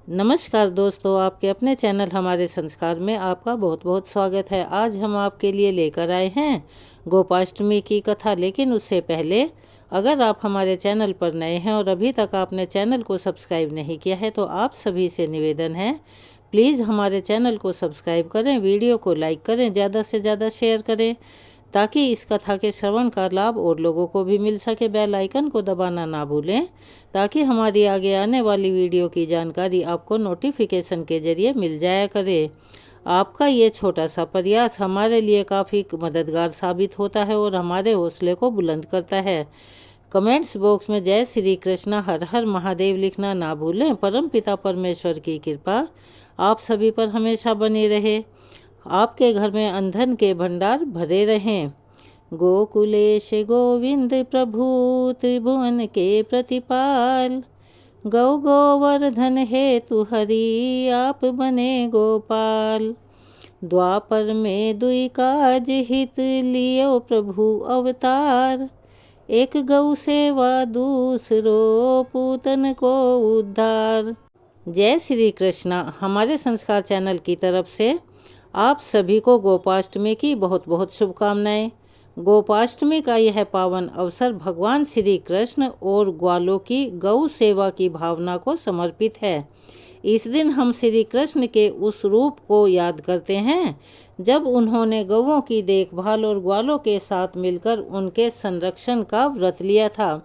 नमस्कार दोस्तों, आपके अपने चैनल हमारे संस्कार में आपका बहुत बहुत स्वागत है। आज हम आपके लिए लेकर आए हैं गोपाष्टमी की कथा। लेकिन उससे पहले अगर आप हमारे चैनल पर नए हैं और अभी तक आपने चैनल को सब्सक्राइब नहीं किया है तो आप सभी से निवेदन है, प्लीज़ हमारे चैनल को सब्सक्राइब करें, वीडियो को लाइक करें, ज़्यादा से ज़्यादा शेयर करें ताकि इस कथा के श्रवण का लाभ और लोगों को भी मिल सके। बेल आइकन को दबाना ना भूलें ताकि हमारी आगे आने वाली वीडियो की जानकारी आपको नोटिफिकेशन के जरिए मिल जाया करे। आपका ये छोटा सा प्रयास हमारे लिए काफ़ी मददगार साबित होता है और हमारे हौसले को बुलंद करता है। कमेंट्स बॉक्स में जय श्री कृष्णा हर हर महादेव लिखना ना भूलें। परम पिता परमेश्वर की कृपा आप सभी पर हमेशा बनी रहे, आपके घर में अंधन के भंडार भरे रहें। गोकुलेश गोविंद प्रभु त्रिभुवन के प्रतिपाल, गौ गोवर्धन हेतु हरि आप बने गोपाल। द्वापर में दुई काज हित लियो प्रभु अवतार, एक गौ सेवा दूसरो पूतन को उद्धार। जय श्री कृष्णा। हमारे संस्कार चैनल की तरफ से आप सभी को गोपाष्टमी की बहुत बहुत शुभकामनाएं। गोपाष्टमी का यह पावन अवसर भगवान श्री कृष्ण और ग्वालों की गौ सेवा की भावना को समर्पित है। इस दिन हम श्री कृष्ण के उस रूप को याद करते हैं जब उन्होंने गौओं की देखभाल और ग्वालों के साथ मिलकर उनके संरक्षण का व्रत लिया था।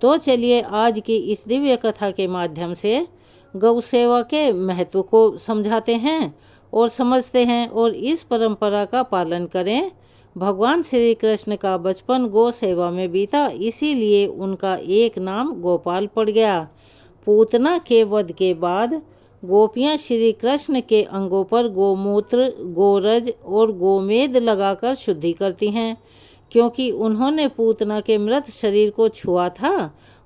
तो चलिए आज की इस दिव्य कथा के माध्यम से गौ सेवा के महत्व को समझाते हैं और समझते हैं और इस परंपरा का पालन करें। भगवान श्री कृष्ण का बचपन गौ सेवा में बीता, इसीलिए उनका एक नाम गोपाल पड़ गया। पूतना के वध के बाद गोपियां श्री कृष्ण के अंगों पर गोमूत्र, गोरज और गोमेद लगाकर शुद्धि करती हैं, क्योंकि उन्होंने पूतना के मृत शरीर को छुआ था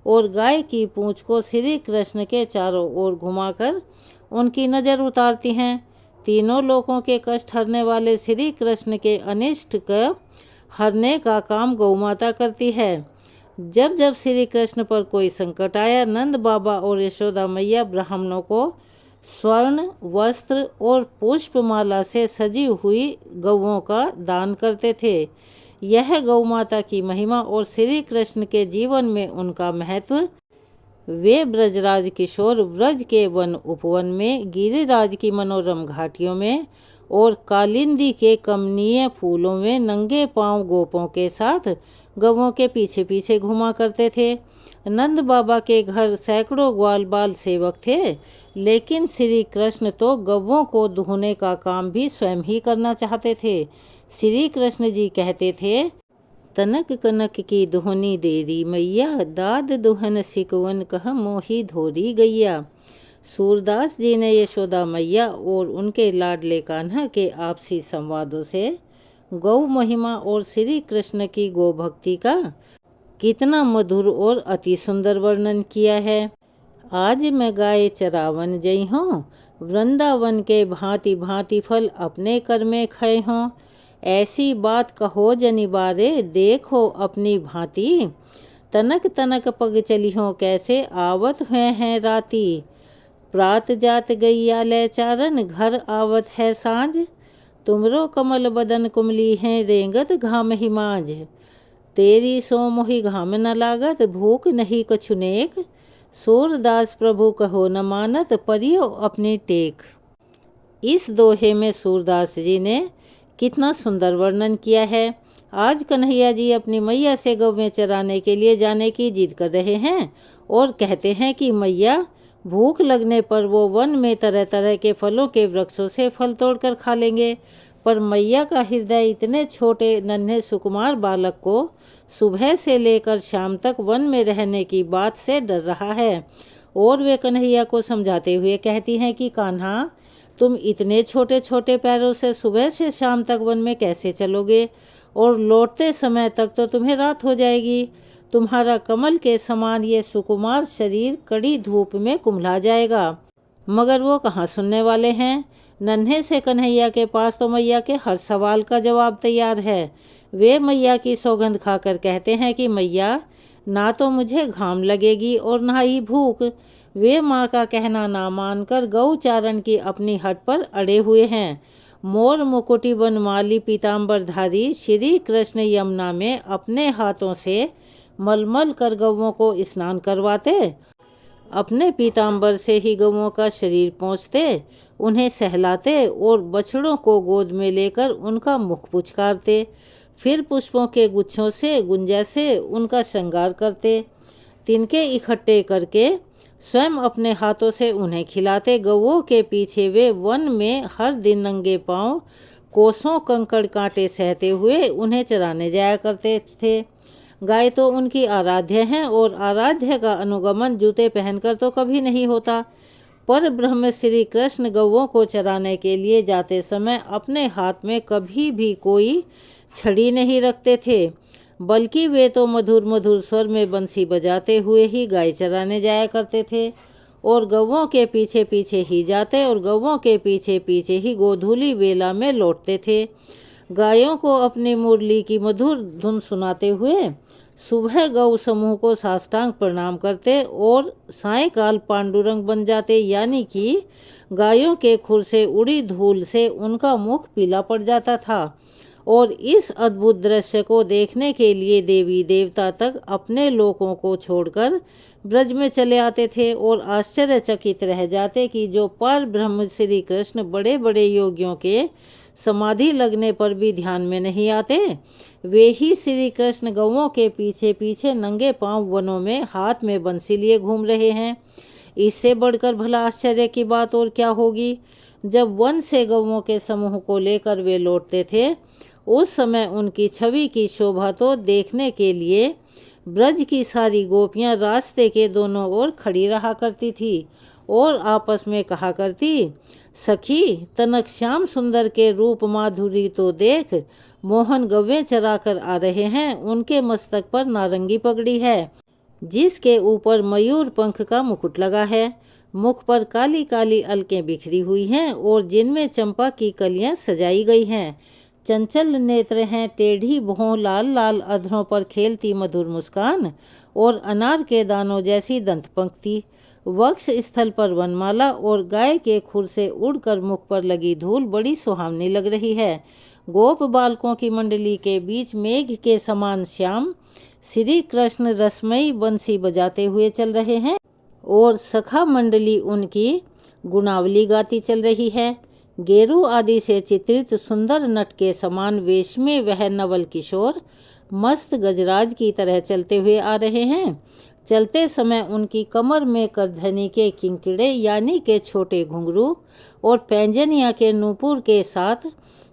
और गाय की पूंछ को श्री कृष्ण के चारों ओर घुमाकर उनकी नज़र उतारती हैं। तीनों लोगों के कष्ट हरने वाले श्री कृष्ण के अनिष्ट को हरने का काम गौमाता करती है। जब जब श्री कृष्ण पर कोई संकट आया, नंद बाबा और यशोदा मैया ब्राह्मणों को स्वर्ण वस्त्र और पुष्पमाला से सजी हुई गौओं का दान करते थे। यह गौ माता की महिमा और श्री कृष्ण के जीवन में उनका महत्व। वे ब्रजराज किशोर व्रज के वन उपवन में, गिरिराज की मनोरम घाटियों में और कालिंदी के कमनीय फूलों में नंगे पांव गोपों के साथ गवों के पीछे पीछे घुमा करते थे। नंद बाबा के घर सैकड़ों ग्वाल बाल सेवक थे, लेकिन श्री कृष्ण तो गवों को धोने का काम भी स्वयं ही करना चाहते थे। श्री कृष्ण जी कहते थे, तनक कनक की दोहनी देरी मैया, दाद दोहन सिकवन कह मोही धोरी गैया। सूरदास जी ने यशोदा मैया और उनके लाडले कान्हा के आपसी संवादों से गौ महिमा और श्री कृष्ण की गौ भक्ति का कितना मधुर और अति सुंदर वर्णन किया है। आज मैं गाय चरावन जई हूँ, वृंदावन के भांति भांति फल अपने कर में खाए हों। ऐसी बात कहो जनिबारे, देखो अपनी भांति, तनक तनक पग चली हो कैसे आवत हुए हैं राती। प्रात जात गैया ले चारन, घर आवत है सांझ, तुमरो कमल बदन कुमली हैं रेंगत घाम ही मांझ। तेरी सो मोहि घाम न लागत, भूख नहीं कछु नेक, सूरदास प्रभु कहो न मानत, परियो अपनी टेक। इस दोहे में सूरदास जी ने कितना सुंदर वर्णन किया है। आज कन्हैया जी अपनी मैया से गौवें चराने के लिए जाने की जिद कर रहे हैं और कहते हैं कि मैया, भूख लगने पर वो वन में तरह तरह के फलों के वृक्षों से फल तोड़कर खा लेंगे। पर मैया का हृदय इतने छोटे नन्हे सुकुमार बालक को सुबह से लेकर शाम तक वन में रहने की बात से डर रहा है और वे कन्हैया को समझाते हुए कहती हैं कि कान्हा, तुम इतने छोटे छोटे पैरों से सुबह से शाम तक वन में कैसे चलोगे, और लौटते समय तक तो तुम्हें रात हो जाएगी। तुम्हारा कमल के समान ये सुकुमार शरीर कड़ी धूप में कुम्हला जाएगा। मगर वो कहाँ सुनने वाले हैं। नन्हे से कन्हैया के पास तो मैया के हर सवाल का जवाब तैयार है। वे मैया की सौगंध खाकर कहते हैं कि मैया, ना तो मुझे घाम लगेगी और ना ही भूख। वे माँ का कहना ना मानकर गौचारण की अपनी हट पर अड़े हुए हैं। मोर मुकुटी बनमाली पीताम्बरधारी श्री कृष्ण यमुना में अपने हाथों से मलमल कर गौओं को स्नान करवाते, अपने पीताम्बर से ही गौओं का शरीर पोंछते, उन्हें सहलाते और बछड़ों को गोद में लेकर उनका मुख पुचकारते। फिर पुष्पों के गुच्छों से गुंजा से उनका श्रृंगार करते, तिनके इकट्ठे करके स्वयं अपने हाथों से उन्हें खिलाते। गौओं के पीछे वे वन में हर दिन नंगे पांव कोसों कंकड़ कांटे सहते हुए उन्हें चराने जाया करते थे। गाय तो उनकी आराध्य हैं और आराध्य का अनुगमन जूते पहनकर तो कभी नहीं होता। पर ब्रह्म श्री कृष्ण गौओं को चराने के लिए जाते समय अपने हाथ में कभी भी कोई छड़ी नहीं रखते थे, बल्कि वे तो मधुर मधुर स्वर में बंसी बजाते हुए ही गाय चराने जाया करते थे और गौओं के पीछे पीछे ही जाते और गौओं के पीछे पीछे ही गोधूली बेला में लौटते थे। गायों को अपनी मुरली की मधुर धुन सुनाते हुए सुबह गौ समूह को साष्टांग प्रणाम करते और सायंकाल पांडुरंग बन जाते, यानी कि गायों के खुर से उड़ी धूल से उनका मुख पीला पड़ जाता था। और इस अद्भुत दृश्य को देखने के लिए देवी देवता तक अपने लोकों को छोड़कर ब्रज में चले आते थे और आश्चर्यचकित रह जाते कि जो पर ब्रह्म श्री कृष्ण बड़े बड़े योगियों के समाधि लगने पर भी ध्यान में नहीं आते, वे ही श्री कृष्ण गौओं के पीछे पीछे नंगे पांव वनों में हाथ में बंसी लिए घूम रहे हैं। इससे बढ़कर भला आश्चर्य की बात और क्या होगी। जब वन से गौओं के समूह को लेकर वे लौटते थे, उस समय उनकी छवि की शोभा तो देखने के लिए ब्रज की सारी गोपियां रास्ते के दोनों ओर खड़ी रहा करती थी और आपस में कहा करती, सखी तनक श्याम सुंदर के रूप माधुरी तो देख, मोहन गव्वे चरा कर आ रहे हैं, उनके मस्तक पर नारंगी पगड़ी है जिसके ऊपर मयूर पंख का मुकुट लगा है, मुख पर काली काली अलकें बिखरी हुई हैं और जिनमें चंपा की कलियां सजाई गई हैं, चंचल नेत्र हैं, टेढ़ी भौं, लाल लाल अधरों पर खेलती मधुर मुस्कान और अनार के दानों जैसी दंत पंक्ति, वक्ष स्थल पर वनमाला और गाय के खुर से उड़कर मुख पर लगी धूल बड़ी सुहावनी लग रही है। गोप बालकों की मंडली के बीच मेघ के समान श्याम श्री कृष्ण रसमयी बंसी बजाते हुए चल रहे हैं और सखा मंडली उनकी गुणावली गाती चल रही है। गेरू आदि से चित्रित सुंदर नट के समान वेश में वह नवल किशोर मस्त गजराज की तरह चलते हुए आ रहे हैं। चलते समय उनकी कमर में करधनी के किंकड़े यानी के छोटे घुंघरू और पैंजनिया के नूपुर के साथ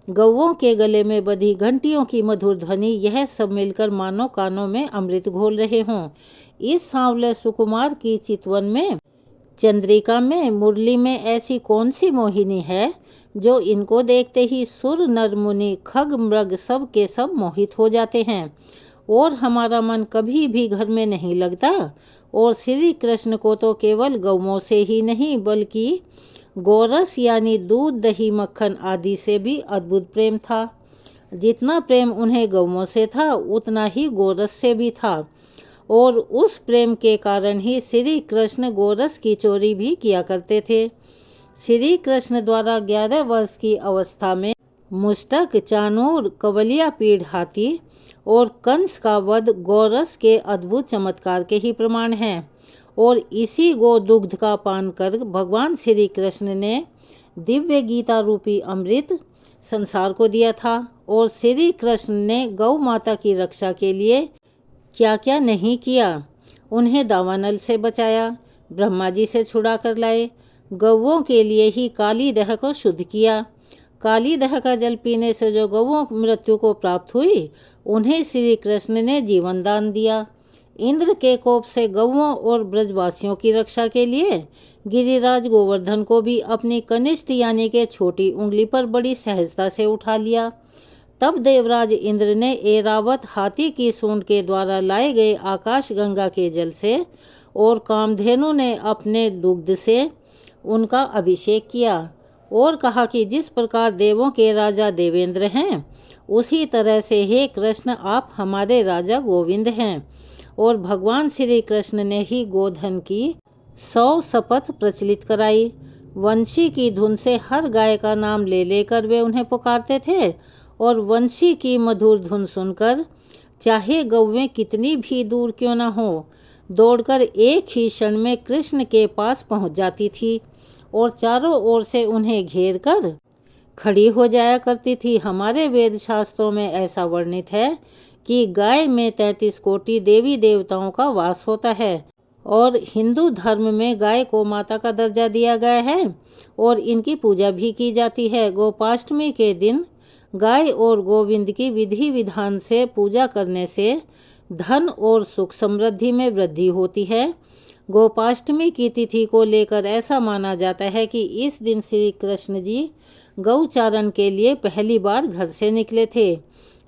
गौओं के गले में बधी घंटियों की मधुर ध्वनि, यह सब मिलकर मानो कानों में अमृत घोल रहे हों। इस सांवले सुकुमार की चितवन में, चंद्रिका में, मुरली में ऐसी कौन सी मोहिनी है जो इनको देखते ही सुर नर मुनि खग मृग सब के सब मोहित हो जाते हैं और हमारा मन कभी भी घर में नहीं लगता। और श्री कृष्ण को तो केवल गौओं से ही नहीं बल्कि गोरस यानी दूध दही मक्खन आदि से भी अद्भुत प्रेम था। जितना प्रेम उन्हें गौओं से था उतना ही गोरस से भी था और उस प्रेम के कारण ही श्री कृष्ण गोरस की चोरी भी किया करते थे। श्री कृष्ण द्वारा 11 वर्ष की अवस्था में मुष्टक, चाणूर, कवलिया पीढ़ हाथी और कंस का वध गोरस के अद्भुत चमत्कार के ही प्रमाण हैं और इसी गो दुग्ध का पान कर भगवान श्री कृष्ण ने दिव्य गीता रूपी अमृत संसार को दिया था। और श्री कृष्ण ने गौ माता की रक्षा के लिए क्या क्या नहीं किया। उन्हें दावानल से बचाया, ब्रह्मा जी से छुड़ा कर लाए, गौओं के लिए ही काली दह को शुद्ध किया। काली दह का जल पीने से जो गौओं मृत्यु को प्राप्त हुई उन्हें श्री कृष्ण ने जीवन दान दिया। इंद्र के कोप से गौओं और ब्रजवासियों की रक्षा के लिए गिरिराज गोवर्धन को भी अपनी कनिष्ठ यानी के छोटी उंगली पर बड़ी सहजता से उठा लिया। तब देवराज इंद्र ने एरावत हाथी की सूंड के द्वारा लाए गए आकाश गंगा के जल से और कामधेनु ने अपने दुग्ध से उनका अभिषेक किया और कहा कि जिस प्रकार देवों के राजा देवेंद्र हैं उसी तरह से हे कृष्ण आप हमारे राजा गोविंद हैं। और भगवान श्री कृष्ण ने ही गोधन की 100 शपथ प्रचलित कराई। वंशी की धुन से हर गाय का नाम ले लेकर वे उन्हें पुकारते थे और वंशी की मधुर धुन सुनकर चाहे गौवें कितनी भी दूर क्यों न हो, दौड़कर एक ही क्षण में कृष्ण के पास पहुंच जाती थी और चारों ओर से उन्हें घेर कर खड़ी हो जाया करती थी। हमारे वेद शास्त्रों में ऐसा वर्णित है कि गाय में 33 कोटि देवी देवताओं का वास होता है और हिंदू धर्म में गाय को माता का दर्जा दिया गया है और इनकी पूजा भी की जाती है। गोपाष्टमी के दिन गाय और गोविंद की विधि विधान से पूजा करने से धन और सुख समृद्धि में वृद्धि होती है। गोपाष्टमी की तिथि को लेकर ऐसा माना जाता है कि इस दिन श्री कृष्ण जी गौचारण के लिए पहली बार घर से निकले थे।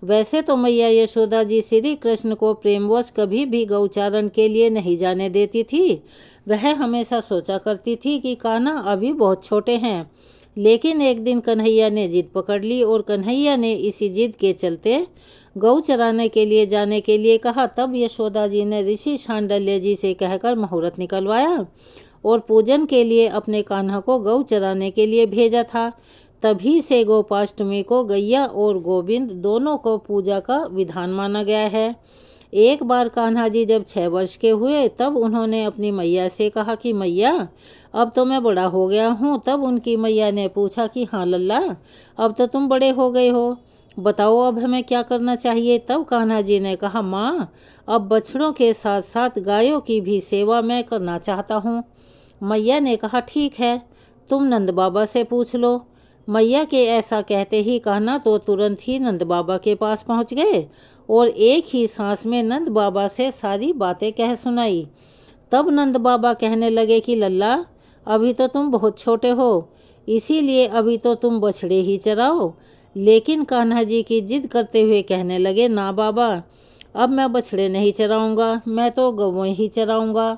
वैसे तो मैया यशोदा जी श्री कृष्ण को प्रेमवश कभी भी गौचारण के लिए नहीं जाने देती थी। वह हमेशा सोचा करती थी कि कान्हा अभी बहुत छोटे हैं। लेकिन एक दिन कन्हैया ने जिद पकड़ ली और कन्हैया ने इसी जिद के चलते गौ चराने के लिए जाने के लिए कहा। तब यशोदा जी ने ऋषि शांडिल्य जी से कहकर मुहूर्त निकलवाया और पूजन के लिए अपने कान्हा को गौ चराने के लिए भेजा था। तभी से गोपाष्टमी को गैया और गोविंद दोनों को पूजा का विधान माना गया है। एक बार कान्हा जी जब 6 वर्ष के हुए तब उन्होंने अपनी मैया से कहा कि मैया अब तो मैं बड़ा हो गया हूँ। तब उनकी मैया ने पूछा कि हाँ लल्ला, अब तो तुम बड़े हो गए हो, बताओ अब हमें क्या करना चाहिए। तब कान्हा जी ने कहा माँ, अब बछड़ों के साथ साथ गायों की भी सेवा मैं करना चाहता हूँ। मैया ने कहा ठीक है, तुम नंद बाबा से पूछ लो। मैया के ऐसा कहते ही कान्हा तो तुरंत ही नंद बाबा के पास पहुँच गए और एक ही सांस में नंद बाबा से सारी बातें कह सुनाई। तब नंद बाबा कहने लगे कि लल्ला, अभी तो तुम बहुत छोटे हो, इसीलिए अभी तो तुम बछड़े ही चराओ। लेकिन कान्हा जी की जिद करते हुए कहने लगे ना बाबा, अब मैं बछड़े नहीं चराऊंगा, मैं तो गौवें ही चराऊंगा।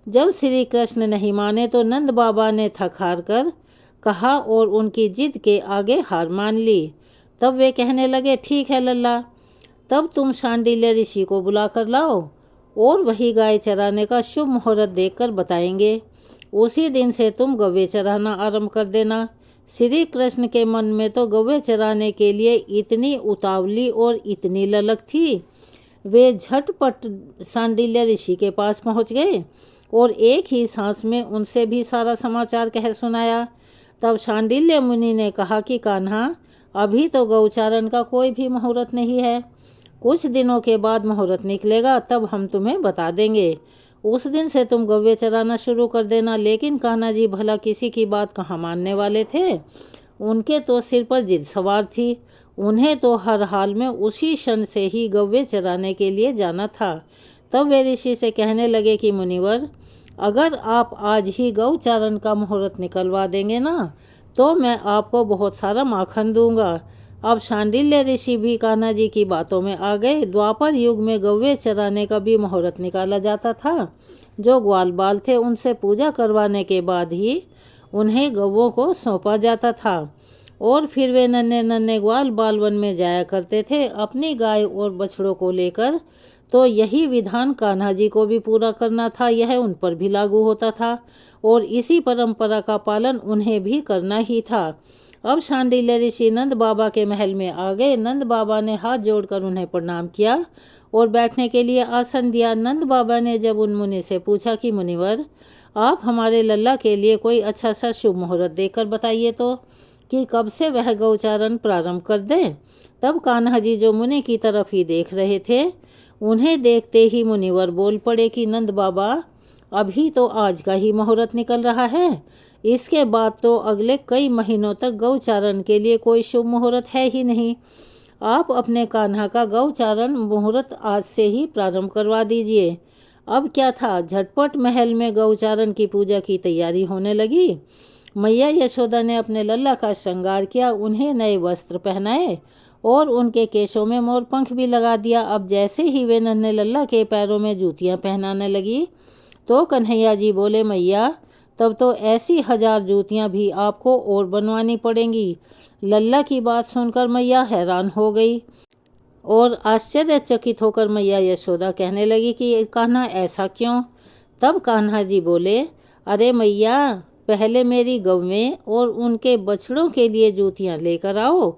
जब श्री कृष्ण नहीं माने तो नंद बाबा ने थक हार कर कहा और उनकी जिद के आगे हार मान ली। तब वे कहने लगे ठीक है लल्ला, तब तुम शांडिल्य ऋषि को बुला कर लाओ और वही गाय चराने का शुभ मुहूर्त देखकर बताएंगे। उसी दिन से तुम गौवें चराना आरंभ कर देना। श्री कृष्ण के मन में तो गौवें चराने के लिए इतनी उतावली और इतनी ललक थी। वे झटपट शांडिल्य ऋषि के पास पहुंच गए और एक ही सांस में उनसे भी सारा समाचार कह सुनाया। तब शांडिल्य मुनि ने कहा कि कान्हा, अभी तो गौचारण का कोई भी मुहूर्त नहीं है, कुछ दिनों के बाद मुहूर्त निकलेगा, तब हम तुम्हें बता देंगे। उस दिन से तुम गौवें चराना शुरू कर देना। लेकिन कान्हा जी भला किसी की बात कहाँ मानने वाले थे। उनके तो सिर पर जिद सवार थी, उन्हें तो हर हाल में उसी क्षण से ही गौवें चराने के लिए जाना था। तब वे ऋषि से कहने लगे कि मुनिवर, अगर आप आज ही गौचारण का मुहूर्त निकलवा देंगे ना, तो मैं आपको बहुत सारा माखन दूंगा। अब शांडिल्य ऋषि भी कान्हा जी की बातों में आ गए। द्वापर युग में गौवें चराने का भी मुहूर्त निकाला जाता था। जो ग्वाल बाल थे उनसे पूजा करवाने के बाद ही उन्हें गौवों को सौंपा जाता था और फिर वे नन्हे नन्हे ग्वाल बाल वन में जाया करते थे अपनी गाय और बछड़ों को लेकर। तो यही विधान कान्हा जी को भी पूरा करना था, यह उन पर भी लागू होता था और इसी परंपरा का पालन उन्हें भी करना ही था। अब शांडिल्य ऋषि नंद बाबा के महल में आ गए। नंद बाबा ने हाथ जोड़कर उन्हें प्रणाम किया और बैठने के लिए आसन दिया। नंद बाबा ने जब उन मुनि से पूछा कि मुनिवर, आप हमारे लल्ला के लिए कोई अच्छा सा शुभ मुहूर्त देकर बताइए तो, कि कब से वह गौचारण प्रारंभ कर दे। तब कान्हा जी जो मुनि की तरफ ही देख रहे थे, उन्हें देखते ही मुनिवर बोल पड़े कि नंद बाबा, अभी तो आज का ही मुहूर्त निकल रहा है, इसके बाद तो अगले कई महीनों तक गौचारण के लिए कोई शुभ मुहूर्त है ही नहीं। आप अपने कान्हा का गौचारण मुहूर्त आज से ही प्रारंभ करवा दीजिए। अब क्या था, झटपट महल में गौचारण की पूजा की तैयारी होने लगी। मैया यशोदा ने अपने लल्ला का श्रृंगार किया, उन्हें नए वस्त्र पहनाए और उनके केशों में मोर पंख भी लगा दिया। अब जैसे ही वे नन्हे लल्ला के पैरों में जूतियां पहनाने लगी तो कन्हैया जी बोले, मैया तब तो ऐसी 1000 जूतियां भी आपको और बनवानी पड़ेंगी। लल्ला की बात सुनकर मैया हैरान हो गई और आश्चर्यचकित होकर मैया यशोदा कहने लगी कि कान्हा ऐसा क्यों। तब कान्हा जी बोले, अरे मैया, पहले मेरी गौवें और उनके बछड़ों के लिए जूतियाँ लेकर आओ,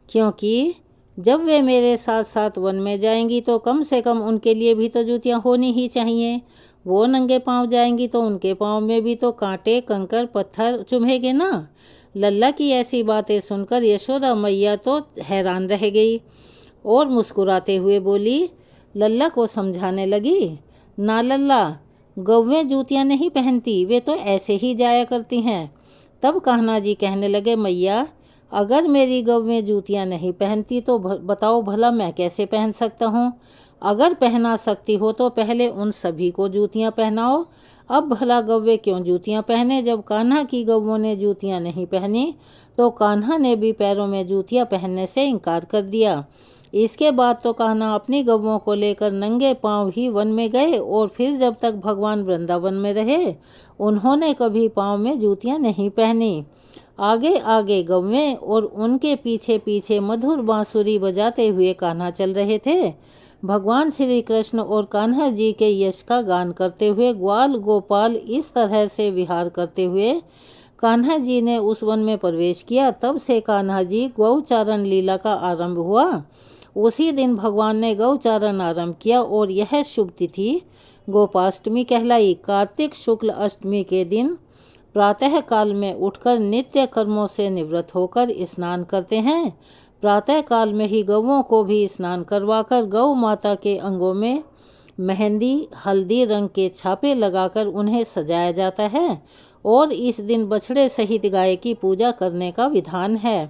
क्योंकि जब वे मेरे साथ साथ वन में जाएंगी तो कम से कम उनके लिए भी तो जूतियाँ होनी ही चाहिए। वो नंगे पांव जाएंगी तो उनके पांव में भी तो कांटे कंकर पत्थर चुभेंगे ना। लल्ला की ऐसी बातें सुनकर यशोदा मैया तो हैरान रह गई और मुस्कुराते हुए बोली, लल्ला को समझाने लगी, ना लल्ला, गौवें जूतियाँ नहीं पहनती, वे तो ऐसे ही जाया करती हैं। तब कान्हा जी कहने लगे, मैया, अगर मेरी गौवें जूतियाँ नहीं पहनती तो बताओ भला मैं कैसे पहन सकता हूँ। अगर पहना सकती हो तो पहले उन सभी को जूतियाँ पहनाओ। अब भला गौवे क्यों जूतियाँ पहने। जब कान्हा की गौवों ने जूतियाँ नहीं पहनी तो कान्हा ने भी पैरों में जूतियाँ पहनने से इनकार कर दिया। इसके बाद तो कान्हा अपनी गौवों को लेकर नंगे पांव ही वन में गए और फिर जब तक भगवान वृंदावन में रहे उन्होंने कभी पांव में जूतियाँ नहीं पहनी। आगे आगे गौवें और उनके पीछे पीछे मधुर बांसुरी बजाते हुए कान्हा चल रहे थे। भगवान श्री कृष्ण और कान्हा जी के यश का गान करते हुए ग्वाल गोपाल इस तरह से विहार करते हुए कान्हा जी ने उस वन में प्रवेश किया। तब से कान्हा जी गौचारण लीला का आरंभ हुआ। उसी दिन भगवान ने गौचारण आरंभ किया और यह शुभ तिथि गोपाष्टमी कहलाई। कार्तिक शुक्ल अष्टमी के दिन प्रातः काल में उठकर नित्य कर्मों से निवृत्त होकर स्नान करते हैं। प्रातः काल में ही गौओं को भी स्नान करवाकर गौ माता के अंगों में मेहंदी हल्दी रंग के छापे लगाकर उन्हें सजाया जाता है और इस दिन बछड़े सहित गाय की पूजा करने का विधान है।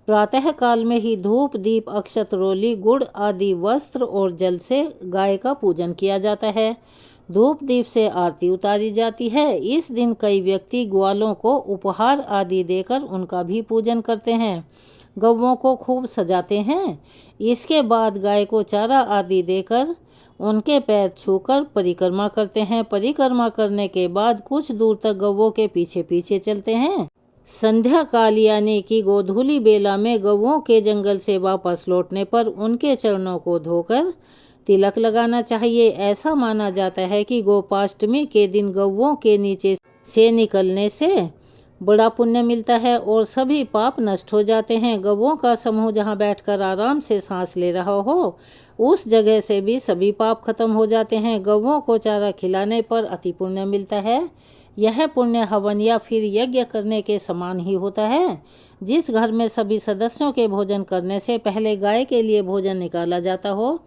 प्रातः काल में ही धूप दीप अक्षत रोली गुड़ आदि वस्त्र और जल से गाय का पूजन किया जाता है। धूप दीप से आरती उतारी जाती है। इस दिन कई व्यक्ति ग्वालों को उपहार आदि देकर उनका भी पूजन करते हैं। गौओं को खूब सजाते हैं। इसके बाद गाय को चारा आदि देकर उनके पैर छूकर परिक्रमा करते हैं। परिक्रमा करने के बाद कुछ दूर तक गौओं के पीछे पीछे चलते हैं। संध्या काल यानी कि गोधूली बेला में गौओं के जंगल से वापस लौटने पर उनके चरणों को धोकर तिलक लगाना चाहिए। ऐसा माना जाता है कि गोपाष्टमी के दिन गौओं के नीचे से निकलने से बड़ा पुण्य मिलता है और सभी पाप नष्ट हो जाते हैं। गौओं का समूह जहाँ बैठकर आराम से सांस ले रहा हो उस जगह से भी सभी पाप खत्म हो जाते हैं। गौओं को चारा खिलाने पर अति पुण्य मिलता है। यह पुण्य हवन या फिर यज्ञ करने के समान ही होता है। जिस घर में सभी सदस्यों के भोजन करने से पहले गाय के लिए भोजन निकाला जाता हो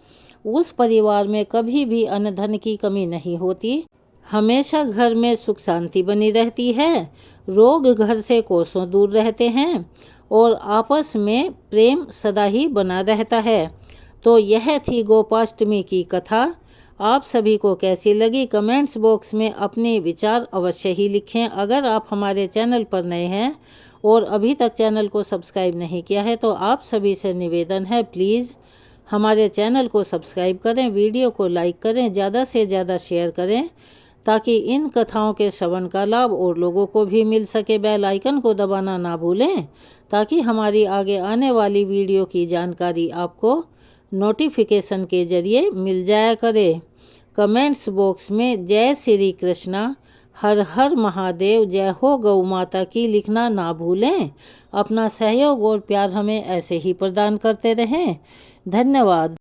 उस परिवार में कभी भी अन्न धन की कमी नहीं होती। हमेशा घर में सुख शांति बनी रहती है। रोग घर से कोसों दूर रहते हैं और आपस में प्रेम सदा ही बना रहता है। तो यह थी गोपाष्टमी की कथा। आप सभी को कैसी लगी कमेंट्स बॉक्स में अपने विचार अवश्य ही लिखें। अगर आप हमारे चैनल पर नए हैं और अभी तक चैनल को सब्सक्राइब नहीं किया है तो आप सभी से निवेदन है, प्लीज़ हमारे चैनल को सब्सक्राइब करें, वीडियो को लाइक करें, ज़्यादा से ज़्यादा शेयर करें ताकि इन कथाओं के श्रवण का लाभ और लोगों को भी मिल सके। बेल आइकन को दबाना ना भूलें ताकि हमारी आगे आने वाली वीडियो की जानकारी आपको नोटिफिकेशन के जरिए मिल जाया करे। कमेंट्स बॉक्स में जय श्री कृष्णा, हर हर महादेव, जय हो गौ माता की लिखना ना भूलें। अपना सहयोग और प्यार हमें ऐसे ही प्रदान करते रहें। धन्यवाद।